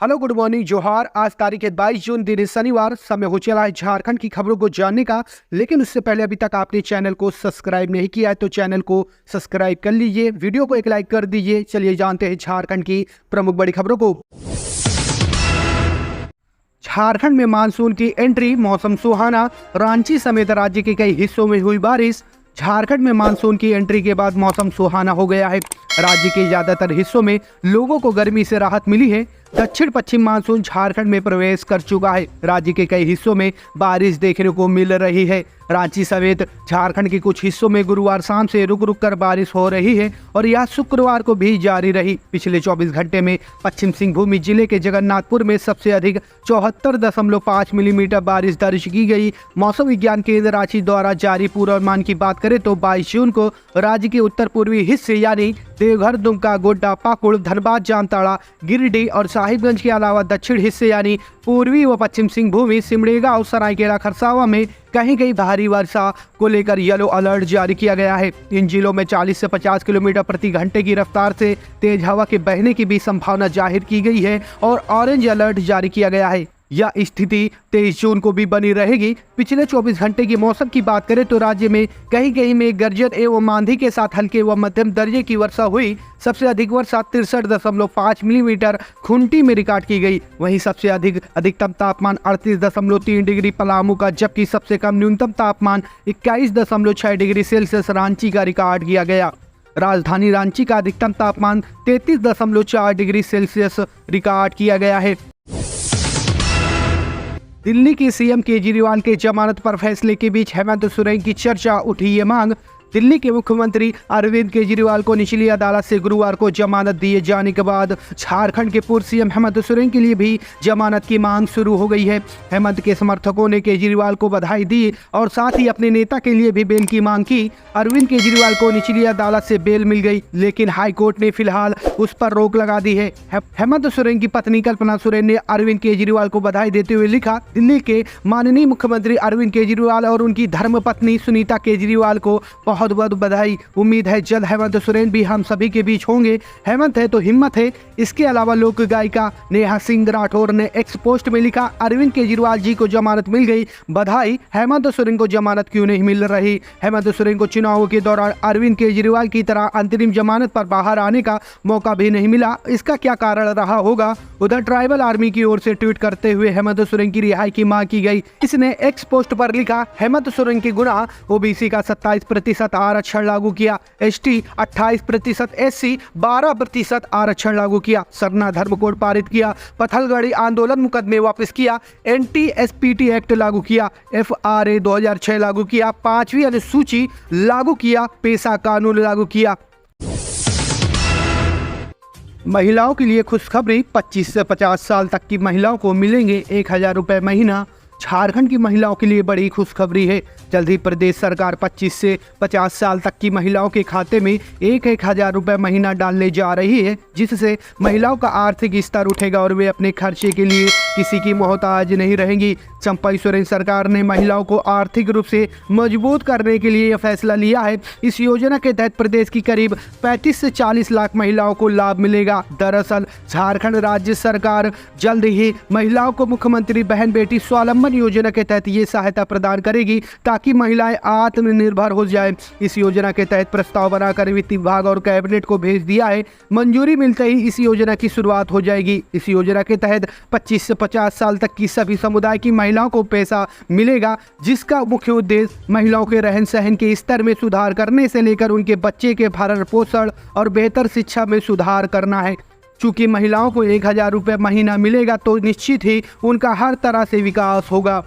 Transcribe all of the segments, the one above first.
Hello, good morning, जोहार। आज तारीख है 22 जून, दिन है शनिवार। समय हो चला है झारखंड की खबरों को जानने का। लेकिन उससे पहले अभी तक आपने चैनल को सब्सक्राइब नहीं किया है तो चैनल को सब्सक्राइब कर लीजिए, वीडियो को एक लाइक कर दीजिए। चलिए जानते हैं झारखंड की प्रमुख बड़ी खबरों को। झारखंड में मानसून की एंट्री, मौसम सुहाना, रांची समेत राज्य के कई हिस्सों में हुई बारिश। झारखंड में मानसून की एंट्री के बाद मौसम सुहाना हो गया है। राज्य के ज्यादातर हिस्सों में लोगों को गर्मी से राहत मिली है। दक्षिण पश्चिम मानसून झारखंड में प्रवेश कर चुका है। राज्य के कई हिस्सों में बारिश देखने को मिल रही है। रांची समेत झारखंड के कुछ हिस्सों में गुरुवार शाम से रुक रुक कर बारिश हो रही है और यह शुक्रवार को भी जारी रही। पिछले 24 घंटे में पश्चिम सिंहभूम जिले के जगन्नाथपुर में सबसे अधिक 74.5 मिलीमीटर बारिश दर्ज की गई। मौसम विज्ञान केंद्र रांची द्वारा जारी पूर्वानुमान की बात करें तो 22 जून को राज्य के उत्तर पूर्वी हिस्से यानी देवघर, दुमका, गोड्डा, पाकुड़, धनबाद, जामताड़ा, गिरिडीह और साहिबगंज के अलावा दक्षिण हिस्से यानी पूर्वी व पश्चिम सिंहभूम, सिमडेगा और सरायकेला खरसावा में कहीं कहीं भारी वर्षा को लेकर येलो अलर्ट जारी किया गया है। इन जिलों में 40 से 50 किलोमीटर प्रति घंटे की रफ्तार से तेज हवा के बहने की भी संभावना जाहिर की गई है और ऑरेंज अलर्ट जारी किया गया है। यह स्थिति 23 जून को भी बनी रहेगी। पिछले 24 घंटे की मौसम की बात करें तो राज्य में कहीं कहीं में गर्जन एवं आंधी के साथ हल्के व मध्यम दर्जे की वर्षा हुई। सबसे अधिक वर्षा 63.5 मिलीमीटर खुंटी में रिकॉर्ड की गई। वहीं सबसे अधिकतम तापमान 38.3 डिग्री पलामू का, जबकि सबसे कम न्यूनतम तापमान 21.6 डिग्री सेल्सियस रांची का रिकॉर्ड किया गया। राजधानी रांची का अधिकतम तापमान 33.4 डिग्री सेल्सियस रिकॉर्ड किया गया है। दिल्ली के सीएम केजरीवाल के जमानत पर फैसले के बीच हेमंत सोरेन की चर्चा, उठी ये मांग। दिल्ली के मुख्यमंत्री अरविंद केजरीवाल को निचली अदालत से गुरुवार को जमानत दिए जाने के बाद झारखंड के पूर्व सीएम हेमंत सोरेन के लिए भी जमानत की मांग शुरू हो गई है। हेमंत के समर्थकों ने केजरीवाल को बधाई दी और साथ ही अपने नेता के लिए भी बेल की मांग की। अरविंद केजरीवाल को निचली अदालत से बेल मिल गई, लेकिन हाईकोर्ट ने फिलहाल उस पर रोक लगा दी है। हेमंत सोरेन की पत्नी कल्पना सोरेन ने अरविंद केजरीवाल को बधाई देते हुए लिखा, दिल्ली के माननीय मुख्यमंत्री अरविंद केजरीवाल और उनकी धर्मपत्नी सुनीता केजरीवाल को बहुत बहुत बधाई। उम्मीद है जल्द हेमंत सोरेन भी हम सभी के बीच होंगे। हेमंत है तो हिम्मत है। इसके अलावा लोक गायिका नेहा सिंह राठौर ने एक्स पोस्ट में लिखा, अरविंद केजरीवाल जी को जमानत मिल गई, बधाई। हेमंत सोरेन को जमानत क्यों नहीं मिल रही? हेमंत सोरेन को चुनावों के दौरान अरविंद केजरीवाल की तरह अंतरिम जमानत पर बाहर आने का मौका भी नहीं मिला। इसका क्या कारण रहा होगा? उधर ट्राइबल आर्मी की ओर से ट्वीट करते हुए हेमंत सोरेन की रिहाई की मांग की गई। इसने एक्स पोस्ट पर लिखा, हेमंत सोरेन की गुना, ओबीसी का 27% आरक्षण लागू किया, एसटी 28%, एससी 12% आरक्षण लागू किया, सरना धर्म कोड पारित किया, पथलगड़ी आंदोलन मुकदमे वापस किया, एंटी-एसपीटी एक्ट लागू किया, FRA 2006 लागू किया, 5वीं अनुसूची लागू किया, पेशा कानून लागू किया। महिलाओं के लिए खुशखबरी, 25 से 50 साल तक की महिलाओं को मिलेंगे 1000 रुपये महीना। झारखंड की महिलाओं के लिए बड़ी खुशखबरी है। जल्द ही प्रदेश सरकार 25 से 50 साल तक की महिलाओं के खाते में 1000 रुपये महीना डालने जा रही है, जिससे महिलाओं का आर्थिक स्तर उठेगा और वे अपने खर्चे के लिए किसी की मोहताज नहीं रहेंगी। चंपाई सोरेन सरकार ने महिलाओं को आर्थिक रूप से मजबूत करने के लिए यह फैसला लिया है। इस योजना के तहत प्रदेश की करीब 35 से 40 लाख महिलाओं को लाभ मिलेगा। दरअसल झारखंड राज्य सरकार जल्द ही महिलाओं को मुख्यमंत्री बहन बेटी स्वावलंबन योजना के तहत ये सहायता प्रदान करेगी ताकि महिलाएं आत्मनिर्भर हो जाएं। इस योजना के तहत प्रस्ताव बनाकर वित्त विभाग और कैबिनेट को भेज दिया है। मंजूरी मिलते ही इस योजना की शुरुआत हो जाएगी। इस योजना के तहत 25 से 50 साल तक की सभी समुदाय की महिलाओं को पैसा मिलेगा, जिसका मुख्य उद्देश्य महिलाओं के रहन सहन के स्तर में सुधार करने से लेकर उनके बच्चे के भरण पोषण और बेहतर शिक्षा में सुधार करना है। चूंकि महिलाओं को 1000 रुपये महीना मिलेगा तो निश्चित ही उनका हर तरह से विकास होगा।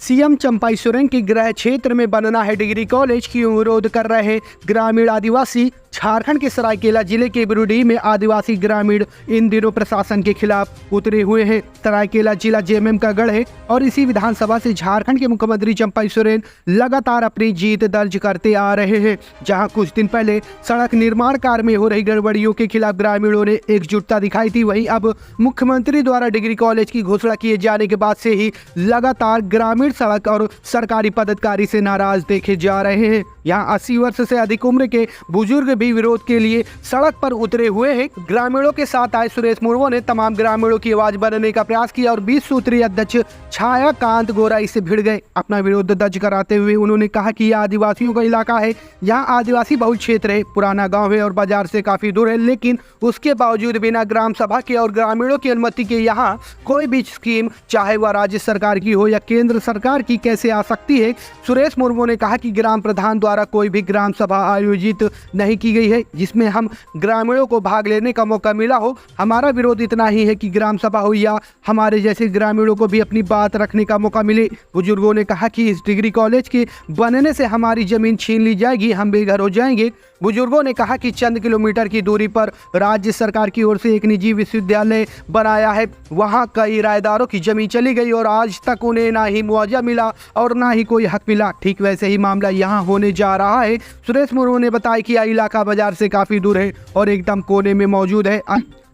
सीएम चंपाई सोरेन के गृह क्षेत्र में बनना है डिग्री कॉलेज की विरोध कर रहे ग्रामीण आदिवासी। झारखंड के सरायकेला जिले के बिरुडीह में आदिवासी ग्रामीण इन दिनों प्रशासन के खिलाफ उतरे हुए हैं। सरायकेला जिला जेएमएम का गढ़ है और इसी विधानसभा से झारखंड के मुख्यमंत्री चंपाई सोरेन लगातार अपनी जीत दर्ज करते आ रहे हैं। जहां कुछ दिन पहले सड़क निर्माण कार्य में हो रही गड़बड़ियों के खिलाफ ग्रामीणों ने एकजुटता दिखाई थी, वहीं अब मुख्यमंत्री द्वारा डिग्री कॉलेज की घोषणा किए जाने के बाद से ही लगातार ग्रामीण सड़क और सरकारी पदाधिकारी से नाराज देखे जा रहे हैं। यहाँ 80 वर्ष से अधिक उम्र के बुजुर्ग भी विरोध के लिए सड़क पर उतरे हुए हैं। ग्रामीणों के साथ आए सुरेश मुर्मू ने तमाम ग्रामीणों की आवाज बनने का प्रयास किया और 20 सूत्रीय अध्यक्ष छायाकांत गोराई से भिड़ गए। अपना विरोध दर्ज कराते हुए उन्होंने कहा कि यह आदिवासियों का इलाका है, यहाँ आदिवासी बहुल क्षेत्र है, पुराना गाँव है और बाजार से काफी दूर है, लेकिन उसके बावजूद बिना ग्राम सभा के और ग्रामीणों की अनुमति के यहाँ कोई भी स्कीम, चाहे वह राज्य सरकार की हो या केंद्र सरकार की, कैसे आ सकती है। सुरेश मुर्मू ने कहा कि ग्राम प्रधान द्वारा कोई भी ग्राम सभा आयोजित नहीं की गई है जिसमें हम ग्रामीणों को भाग लेने का मौका मिला हो। हमारा विरोध इतना ही है कि ग्राम सभा हो या हमारे जैसे ग्रामीणों को भी अपनी बात रखने का मौका मिले। बुजुर्गों ने कहा कि इस डिग्री कॉलेज के बनने से हमारी जमीन छीन ली जाएगी, हम बेघर हो जाएंगे। बुजुर्गों ने कहा कि चंद किलोमीटर की दूरी पर राज्य सरकार की ओर से एक निजी विश्वविद्यालय बनाया है, वहां कई किराएदारों की जमीन चली गई और आज तक उन्हें ना ही मुआवजा मिला और ना ही कोई हक मिला। ठीक वैसे ही मामला यहां होने जा रहा है। सुरेश मुर्मू ने बताया कि यह इलाका बाजार से काफी दूर है और एकदम कोने में मौजूद है।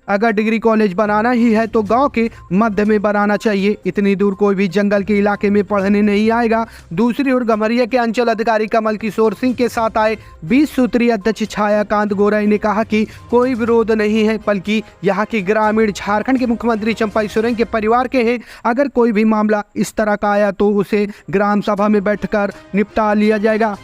अगर डिग्री कॉलेज बनाना ही है तो गांव के मध्य में बनाना चाहिए, इतनी दूर कोई भी जंगल के इलाके में पढ़ने नहीं आएगा। दूसरी ओर गम्हरिया के अंचल अधिकारी कमल किशोर सिंह के साथ आए 20 सूत्रीय अध्यक्ष छायाकांत गोराई ने कहा कि कोई विरोध नहीं है, बल्कि यहाँ के ग्रामीण झारखंड के मुख्यमंत्री चंपाई सोरेन के परिवार के हैं। अगर कोई भी मामला इस तरह का आया तो उसे ग्राम सभा में बैठकर निपटा लिया जाएगा।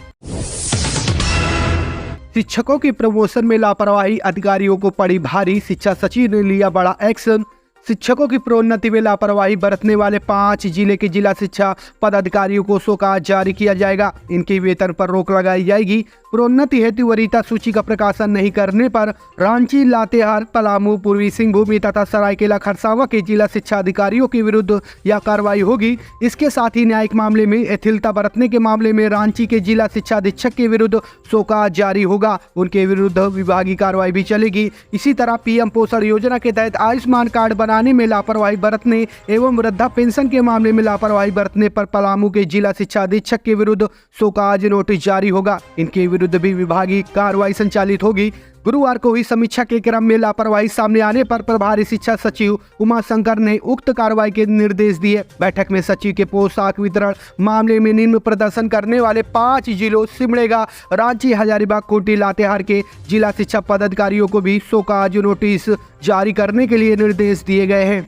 शिक्षकों की प्रमोशन में लापरवाही, अधिकारियों को पड़ी भारी, शिक्षा सचिव ने लिया बड़ा एक्शन। शिक्षकों की प्रोन्नति में लापरवाही बरतने वाले 5 जिले के जिला शिक्षा पदाधिकारियों को शोकाज जारी किया जाएगा। इनके वेतन पर रोक लगाई जाएगी। प्रोन्नति हेतु वरीयता सूची का प्रकाशन नहीं करने पर रांची, लातेहार, पलामू, पूर्वी सिंहभूम तथा सरायकेला खरसावां के जिला शिक्षा अधिकारियों के विरुद्ध यह कार्रवाई होगी। इसके साथ ही न्यायिक मामले में अथिलता बरतने के मामले में रांची के जिला शिक्षा अधीक्षक के विरुद्ध शोकाज जारी होगा, उनके विरुद्ध विभागीय कार्रवाई भी चलेगी। इसी तरह पीएम पोषण योजना के तहत आयुष्मान कार्ड बनाने में लापरवाही बरतने एवं वृद्धा पेंशन के मामले में लापरवाही बरतने पर पलामू के जिला शिक्षा अधीक्षक के विरुद्ध शोकाज नोटिस जारी होगा। इनके विरुद्ध भी विभागीय कार्रवाई संचालित होगी। गुरुवार को हुई समीक्षा के क्रम में लापरवाही सामने आने पर प्रभारी शिक्षा सचिव उमा शंकर ने उक्त कार्रवाई के निर्देश दिए। बैठक में सचिव के पोशाक वितरण मामले में निम्न प्रदर्शन करने वाले 5 जिलों सिमडेगा, रांची, हजारीबाग, खूंटी, लातेहार के जिला शिक्षा पदाधिकारियों को भी शोकाज नोटिस जारी करने के लिए निर्देश दिए गए हैं।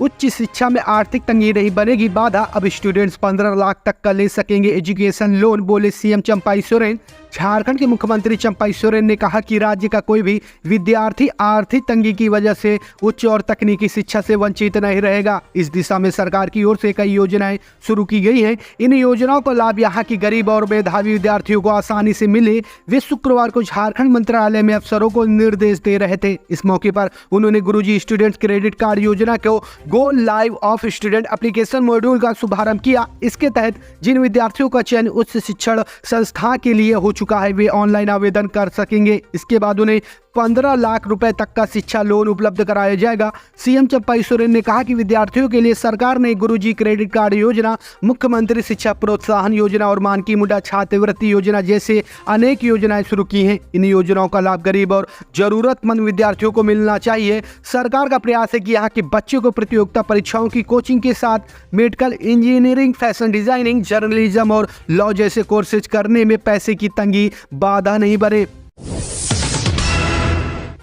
उच्च शिक्षा में आर्थिक तंगी नहीं बनेगी बाधा, अब स्टूडेंट्स 15 लाख तक का ले सकेंगे एजुकेशन लोन, बोले सीएम चंपाई सोरेन। झारखंड के मुख्यमंत्री चंपाई सोरेन ने कहा कि राज्य का कोई भी विद्यार्थी आर्थिक तंगी की वजह से उच्च और तकनीकी शिक्षा से वंचित नहीं रहेगा। इस दिशा में सरकार की ओर से कई योजनाएं शुरू की गई हैं। इन योजनाओं का लाभ यहाँ की गरीब और मेधावी विद्यार्थियों को आसानी से मिले, वे शुक्रवार को झारखंड मंत्रालय में अफसरों को निर्देश दे रहे थे। इस मौके पर उन्होंने गुरुजी स्टूडेंट्स क्रेडिट कार्ड योजना को go live of student application module का शुभारंभ किया। इसके तहत जिन विद्यार्थियों का चयन उच्च शिक्षण संस्था के लिए हो चुका है वे ऑनलाइन आवेदन कर सकेंगे। इसके बाद उन्हें 15 लाख रुपए तक का शिक्षा लोन उपलब्ध कराया जाएगा। सीएम चंपाई सोरेन ने कहा कि विद्यार्थियों के लिए सरकार ने गुरुजी क्रेडिट कार्ड योजना, मुख्यमंत्री शिक्षा प्रोत्साहन योजना और मानकी मुंडा छात्रवृत्ति योजना जैसे अनेक योजनाएं शुरू की हैं। इन योजनाओं का लाभ गरीब और जरूरतमंद विद्यार्थियों को मिलना चाहिए। सरकार का प्रयास है कि यहाँ के बच्चों को प्रतियोगिता परीक्षाओं की कोचिंग के साथ medical engineering, fashion designing, journalism और लॉ जैसे कोर्सेज करने में पैसे की तंगी बाधा नहीं बने।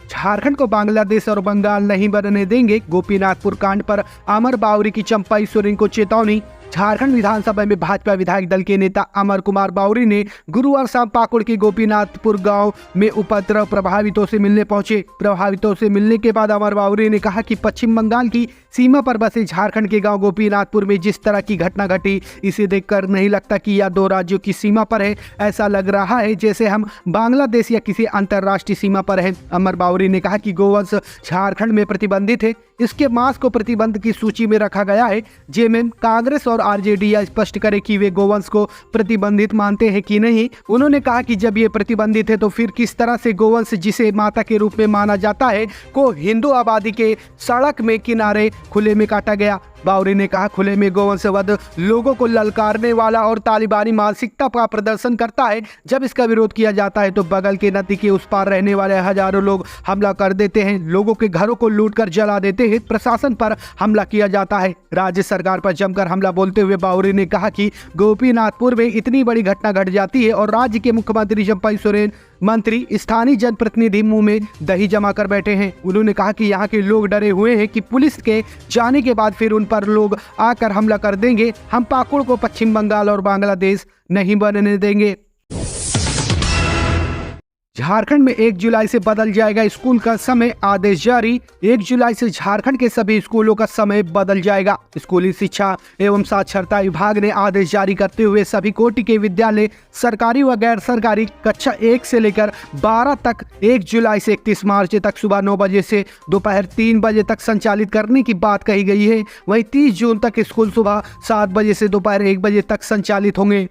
झारखंड को बांग्लादेश और बंगाल नहीं बनने देंगे, गोपीनाथपुर कांड पर अमर बावरी की चंपाई सोरेन को चेतावनी। झारखंड विधानसभा में भाजपा विधायक दल के नेता अमर कुमार बावरी ने गुरुवार शाम पाकुड़ के गोपीनाथपुर गांव में उपद्रव प्रभावितों से मिलने पहुंचे। प्रभावितों से मिलने के बाद अमर बावरी ने कहा कि पश्चिम बंगाल की सीमा पर बसे झारखंड के गांव गोपीनाथपुर में जिस तरह की घटना घटी, इसे देखकर नहीं लगता कि यह 2 राज्यों की सीमा पर है। ऐसा लग रहा है जैसे हम बांग्लादेश या किसी अंतर्राष्ट्रीय सीमा पर हैं। अमर बावरी ने कहा कि गोवंश झारखंड में प्रतिबंधित है, इसके मांस को प्रतिबंध की सूची में रखा गया है। जेएमएम, कांग्रेस और आरजेडी यह स्पष्ट करे कि वे गोवंश को प्रतिबंधित मानते हैं कि नहीं। उन्होंने कहा कि जब ये प्रतिबंधित है तो फिर किस तरह से गोवंश, जिसे माता के रूप में माना जाता है, को हिंदू आबादी के सड़क में किनारे खुले में काटा गया। बावरी ने कहा, खुले में गौवंशवध लोगों को ललकारने वाला और तालिबानी मानसिकता का प्रदर्शन करता है। जब इसका विरोध किया जाता है तो बगल के नदी के उस पार रहने वाले हजारों लोग हमला कर देते हैं, लोगों के घरों को लूटकर जला देते हैं, प्रशासन पर हमला किया जाता है। राज्य सरकार पर जमकर हमला बोलते हुए बावरी ने कहा कि गोपीनाथपुर में इतनी बड़ी घटना घट जाती है और राज्य के मुख्यमंत्री चंपाई सोरेन, मंत्री, स्थानीय जनप्रतिनिधि मुंह में दही जमा कर बैठे हैं। उन्होंने कहा कि यहाँ के लोग डरे हुए हैं कि पुलिस के जाने के बाद फिर उन पर लोग आकर हमला कर देंगे। हम पाकुड़ को पश्चिम बंगाल और बांग्लादेश नहीं बनने देंगे। झारखंड में 1 जुलाई से बदल जाएगा स्कूल का समय, आदेश जारी। 1 जुलाई से झारखंड के सभी स्कूलों का समय बदल जाएगा। स्कूली शिक्षा एवं साक्षरता विभाग ने आदेश जारी करते हुए सभी कोटि के विद्यालय, सरकारी व गैर सरकारी, कक्षा 1 से लेकर 12 तक 1 जुलाई से 31 मार्च तक सुबह 9 बजे से दोपहर 3 बजे तक संचालित करने की बात कही गई है। वहीं 30 जून तक स्कूल सुबह 7 बजे से दोपहर 1 बजे तक संचालित होंगे।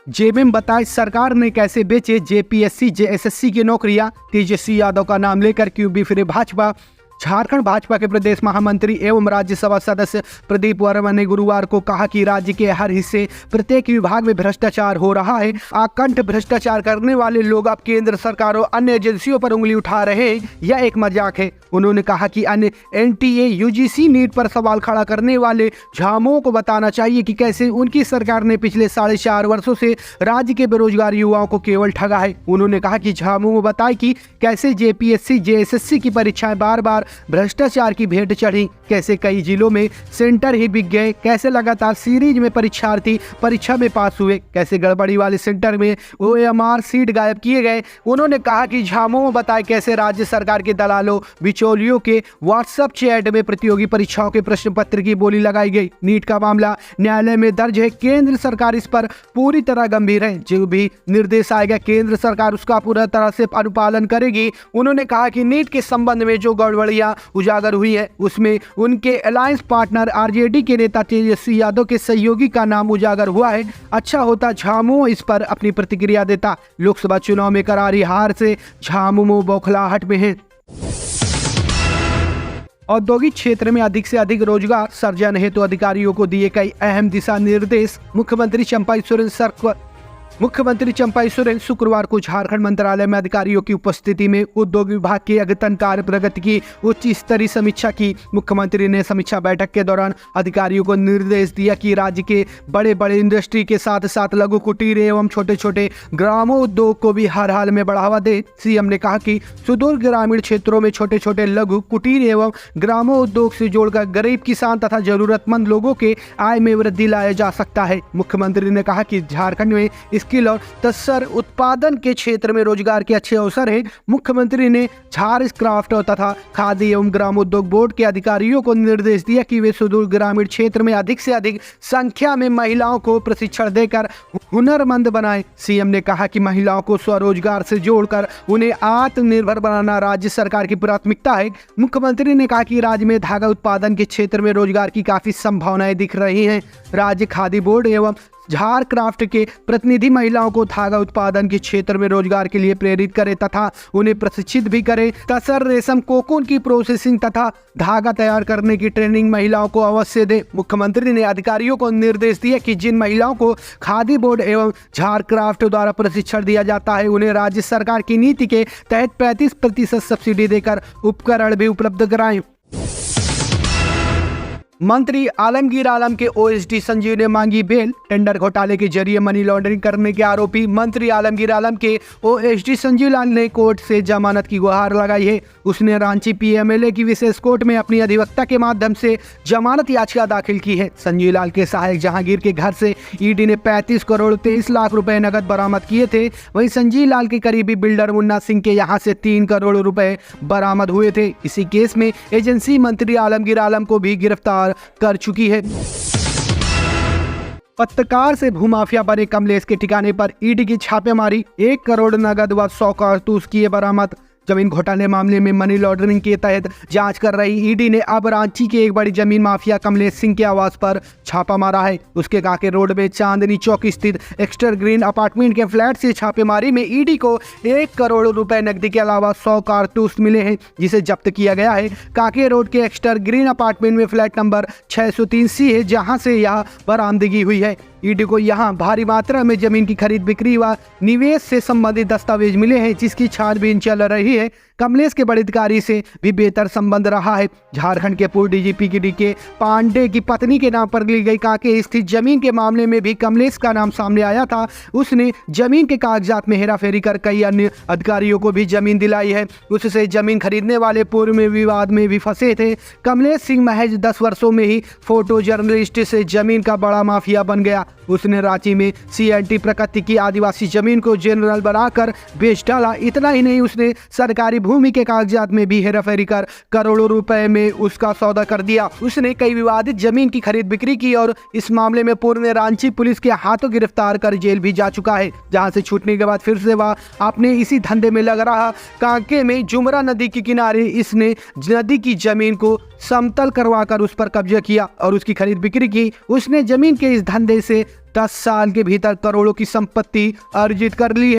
जेबीएम बताए, सरकार ने कैसे बेचे जेपीएससी जेएसएससी की नौकरियां, तेजस्वी यादव का नाम लेकर क्यों बिफरे भाजपा। झारखंड भाजपा के प्रदेश महामंत्री एवं राज्यसभा सदस्य प्रदीप वर्मा ने गुरुवार को कहा कि राज्य के हर हिस्से, प्रत्येक विभाग में भ्रष्टाचार हो रहा है। आकंठ भ्रष्टाचार करने वाले लोग अब केंद्र सरकार और अन्य एजेंसियों पर उंगली उठा रहे हैं। यह एक मजाक है। उन्होंने कहा कि अन्य एनटीए, यूजीसी, नीट पर सवाल खड़ा करने वाले झामुमो को बताना चाहिए कि कैसे उनकी सरकार ने पिछले 4.5 वर्षों से राज्य के बेरोजगार युवाओं को केवल ठगा है। उन्होंने कहा कि झामुमो बताए कि कैसे जेपीएससी जेएसएससी की परीक्षाएं बार बार भ्रष्टाचार की भेंट चढ़ी, कैसे कई जिलों में सेंटर ही बिक गए, कैसे लगातार सीरीज में परीक्षार्थी परीक्षा में पास हुए, कैसे गड़बड़ी वाले सेंटर में ओएमआर सीट गायब किए गए। उन्होंने कहा कि झामुमो बताए कैसे राज्य सरकार के दलालों, बिचौलियों के व्हाट्सएप चैट में प्रतियोगी परीक्षाओं के प्रश्न पत्र की बोली लगाई गई। नीट का मामला न्यायालय में दर्ज है। केंद्र सरकार इस पर पूरी तरह गंभीर है। जो भी निर्देश आएगा केंद्र सरकार उसका पूरा तरह से अनुपालन करेगी। उन्होंने कहा कि नीट के संबंध में जो गड़बड़ियां उजागर हुई है उसमें उनके अलायंस पार्टनर आरजेडी के नेता तेजस्वी यादव के सहयोगी का नाम उजागर हुआ है। अच्छा होता झामुमो इस पर अपनी प्रतिक्रिया देता। लोकसभा चुनाव में करारी हार से झामुमो बौखलाहट में है। औद्योगिक क्षेत्र में अधिक से अधिक रोजगार सृजन हेतु अधिकारियों को दिए कई अहम दिशा निर्देश। मुख्यमंत्री चंपाई सोरेन शुक्रवार को झारखंड मंत्रालय में अधिकारियों की उपस्थिति में उद्योग विभाग की अद्यतन कार्य प्रगति की उच्च स्तरीय समीक्षा की। मुख्यमंत्री ने समीक्षा बैठक के दौरान अधिकारियों को निर्देश दिया कि राज्य के बड़े बड़े इंडस्ट्री के साथ साथ लघु कुटीर एवं छोटे छोटे ग्रामों उद्योग को भी हर हाल में बढ़ावा दे। सीएम ने कहा कि सुदूर ग्रामीण क्षेत्रों में छोटे छोटे लघु कुटीर एवं ग्रामों उद्योग से जोड़कर गरीब किसान तथा जरूरतमंद लोगों के आय में वृद्धि लाया जा सकता है। मुख्यमंत्री ने कहा कि झारखंड में स्किल और तत्सर उत्पादन के क्षेत्र में रोजगार के अच्छे अवसर हैं। मुख्यमंत्री ने झार क्राफ्ट तथा खादी एवं ग्रामोद्योग बोर्ड के अधिकारियों को निर्देश दिया कि वे सुदूर ग्रामीण क्षेत्र में अधिक से अधिक संख्या में महिलाओं को प्रशिक्षण देकर हुनरमंद बनाएं। सीएम ने कहा कि महिलाओं को स्वरोजगार से जोड़कर उन्हें आत्मनिर्भर बनाना राज्य सरकार की प्राथमिकता है। मुख्यमंत्री ने कहा कि राज्य में धागा उत्पादन के क्षेत्र में रोजगार की काफी संभावनाएं दिख रही हैं। राज्य खादी बोर्ड एवं झार क्राफ्ट के प्रतिनिधि महिलाओं को धागा उत्पादन के क्षेत्र में रोजगार के लिए प्रेरित करें तथा उन्हें प्रशिक्षित भी करें। तसर, रेशम, कोकून की प्रोसेसिंग तथा धागा तैयार करने की ट्रेनिंग महिलाओं को अवश्य दे। मुख्यमंत्री ने अधिकारियों को निर्देश दिया कि जिन महिलाओं को खादी बोर्ड एवं झार क्राफ्ट द्वारा प्रशिक्षण दिया जाता है उन्हें राज्य सरकार की नीति के तहत 35% सब्सिडी देकर उपकरण भी उपलब्ध कराएं। मंत्री आलमगीर आलम के ओएसडी संजीव ने मांगी बेल। टेंडर घोटाले के जरिए मनी लॉन्ड्रिंग करने के आरोपी मंत्री आलमगीर आलम के ओएसडी संजीव लाल ने कोर्ट से जमानत की गुहार लगाई है। उसने रांची पीएमएलए की विशेष कोर्ट में अपनी अधिवक्ता के माध्यम से जमानत याचिका दाखिल की है। संजीव लाल के सहायक जहांगीर के घर से ईडी ने 35 करोड़ 23 लाख रुपए नकद बरामद किए थे। वहीं संजीव लाल के करीबी बिल्डर मुन्ना सिंह के यहाँ से 3 करोड़ रुपए बरामद हुए थे। इसी केस में एजेंसी मंत्री आलमगीर आलम को भी गिरफ्तार कर चुकी है। पत्रकार से भूमाफिया बने कमलेश के ठिकाने पर ईडी की छापेमारी, 1 करोड़ नगद व 100 कारतूस किए बरामद। जमीन घोटाले मामले में मनी लॉन्ड्रिंग के तहत जांच कर रही ईडी ने अब रांची के एक बड़ी जमीन माफिया कमलेश सिंह के आवास पर छापा मारा है। उसके कांके रोड में चांदनी चौक स्थित एक्स्टर ग्रीन अपार्टमेंट के फ्लैट से छापेमारी में ईडी को 1 करोड़ रुपए नकदी के अलावा 100 कारतूस मिले हैं, जिसे जब्त किया गया है। कांके रोड के एक्स्टर ग्रीन अपार्टमेंट में फ्लैट नंबर 603C है, जहां से यह बरामदगी हुई है। ईडी को यहां भारी मात्रा में जमीन की खरीद बिक्री व निवेश से संबंधित दस्तावेज मिले हैं, जिसकी छानबीन चल रही है। कमलेश के बड़े अधिकारी से भी बेहतर संबंध रहा है। झारखंड के पूर्व डीजीपी के पांडे की पत्नी के नाम पर ली गई कांके स्थित जमीन के मामले में भी कमलेश का नाम सामने आया था। उसने जमीन के कागजात में हेराफेरी कर कई अन्य अधिकारियों को भी जमीन दिलाई है। उससे जमीन खरीदने वाले पूर्व में विवाद में भी फंसे थे। कमलेश सिंह महज 10 वर्षों में ही फोटो जर्नलिस्ट से जमीन का बड़ा माफिया बन गया। उसने रांची में CNT प्रकृति की आदिवासी जमीन को जनरल बनाकर बेच डाला। इतना ही नहीं, उसने सरकारी भूमि के कागजात में भी हेराफेरी कर करोड़ों रुपए में उसका सौदा कर दिया। उसने कई विवादित जमीन की खरीद बिक्री की और इस मामले में पूर्व में रांची पुलिस के हाथों गिरफ्तार कर जेल भी जा चुका है, जहां से छूटने के बाद फिर से वह अपने इसी धंधे में लग रहा। कांके में जुमरा नदी के किनारे इसने नदी की जमीन को समतल करवाकर उस पर कब्जा किया और उसकी खरीद बिक्री की। उसने जमीन के इस धंधे से 10 साल के भीतर करोड़ों की संपत्ति अर्जित कर ली है।